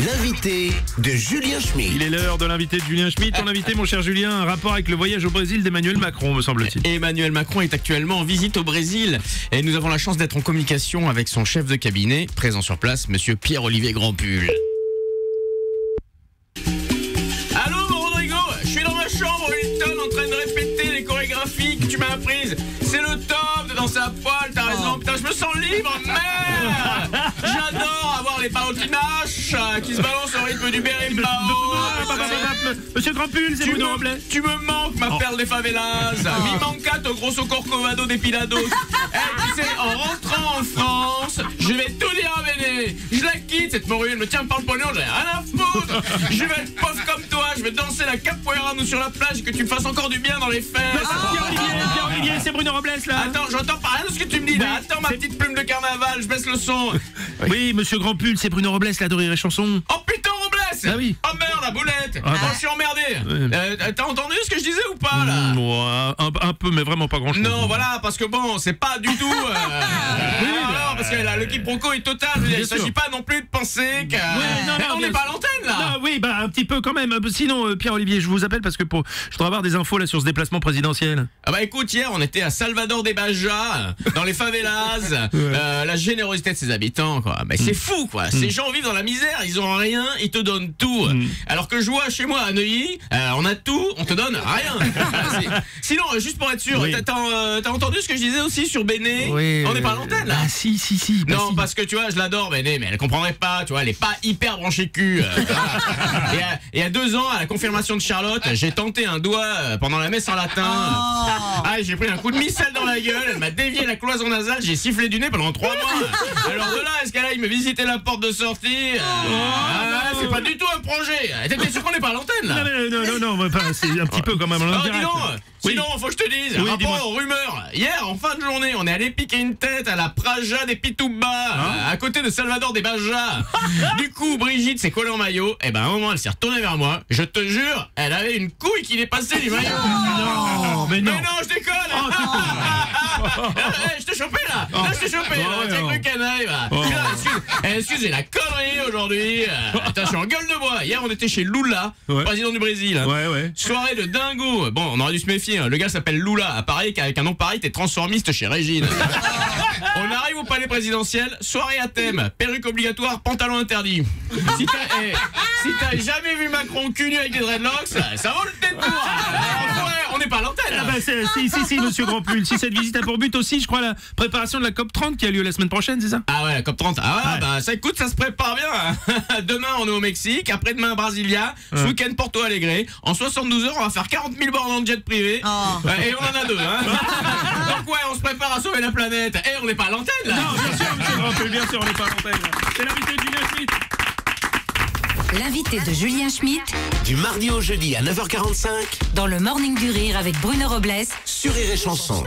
L'invité de Julien Schmitt. Il est l'heure de l'invité de Julien Schmitt. Ton invité, mon cher Julien, un rapport avec le voyage au Brésil d'Emmanuel Macron, me semble-t-il. Emmanuel Macron est actuellement en visite au Brésil et nous avons la chance d'être en communication avec son chef de cabinet, présent sur place, monsieur Pierre-Olivier Grandpull. Allô mon Rodrigo, je suis dans ma chambre Hilton en train de répéter les chorégraphies que tu m'as apprises. C'est le top de danser à poil, t'as raison, putain je me sens libre, merde. J'adore avoir les palotinaches qui se balancent au rythme du berimbau. Monsieur Grandpull, c'est Bruno Robles. Tu me manques, ma perle des favelas. Mi mancato grosso corcovado depilados. Tu sais, en rentrant en France, je vais tout dire à Béné. Je la quitte, cette morue, elle me tient par le pognon, j'en ai rien à foutre. Je vais être pauvre comme toi, je vais danser la capoeira nous sur la plage et que tu me fasses encore du bien dans les fesses. Pierre-Olivier, c'est Bruno Robles, là. Attends, j'entends pas rien de ce que tu me dis là. Attends, ma petite plume de carnaval, je baisse le son. Oui, monsieur Grandpull, c'est Bruno Robles, là, de Rire et Chanson. Oh putain, Robles! Ah oui. Oh merde, la boulette! Ah, Je suis emmerdé! T'as entendu ce que je disais ou pas là? Ouais, un peu, mais vraiment pas grand-chose. Non, voilà, parce que bon, c'est pas du tout. Non, parce que là, le quiproquo est total. Il s'agit pas non plus de penser que. On n'est pas à l'antenne là! Ah, oui, bah un petit peu quand même. Sinon, Pierre-Olivier, je vous appelle parce que je voudrais avoir des infos là sur ce déplacement présidentiel. Ah bah écoute, hier on était à Salvador de Bahia, dans les favelas, la générosité de ses habitants quoi. Bah c'est fou quoi, ces gens vivent dans la misère, ils ont rien, ils te donnent tout. Alors que je vois chez moi à Neuilly, on a tout, on te donne rien. Sinon, juste pour être sûr, oui. t'as entendu ce que je disais aussi sur Béné? Oui, on n'est pas à l'antenne là. Ah si. Bah, Non, si. parce que tu vois, je l'adore Béné, mais elle comprendrait pas, tu vois, elle est pas hyper branchée cul. Et il y a 2 ans, à la confirmation de Charlotte, j'ai tenté un doigt pendant la messe en latin. Ah, j'ai pris un coup de missile dans la gueule, elle m'a dévié la cloison nasale, j'ai sifflé du nez pendant 3 mois. Alors de là, est-ce qu'elle aille me visiter la porte de sortie? C'est pas du tout un projet. T'es sûr qu'on n'est pas à l'antenne là? Non, mais c'est un petit peu quand même en dis direct. donc, Oui. sinon, faut que je te dise, Oui, dis-moi. rapport aux rumeurs. Hier, en fin de journée, on est allé piquer une tête à la Praja des Pitouba, à côté de Salvador des Bahia. Du coup, Brigitte s'est collée en maillot. Et ben, à un moment, elle s'est retournée vers moi. Je te jure, elle avait une couille qui dépassait du maillot. Mais non. Mais non, je déconne. Je t'ai chopé là. Là, je t'ai chopé. Tiens, avec le canaille. Excuse, j'ai la connerie aujourd'hui. Attends, je suis en gueule de bois. Hier, on était chez Lula, président du Brésil. Ouais. Soirée de dingo. Bon, on aurait dû se méfier. Le gars s'appelle Lula. Pareil qu'avec un nom pareil, t'es transformiste chez Régine. On arrive au palais présidentiel. Soirée à thème. Perruque obligatoire, pantalon interdit. Si t'as jamais vu Macron cul nu avec des dreadlocks, ça vaut le détour. On n'est pas à l'antenne. Ah bah si, monsieur Grandpull. Si cette visite a pour but aussi, je crois, la préparation de la COP30 qui a lieu la semaine prochaine, c'est ça? Ah ouais, la COP30. Bah ça écoute, ça se prépare bien. Demain, on est au Mexique. Après-demain, à Brasilia. Ce week-end, Porto Alegre. En 72 heures, on va faire 40 000 bornes en jet privé. Et on en a 2. Donc ouais, on se prépare à sauver la planète. Et on n'est pas à l'antenne là. Non, bien sûr, monsieur Grandpull, bien sûr, on n'est pas à l'antenne. C'est l'invité de Julien Schmitt. L'invité de Julien Schmitt, Du mardi au jeudi à 9h45 dans le Morning du Rire avec Bruno Robles sur Rire et Chanson.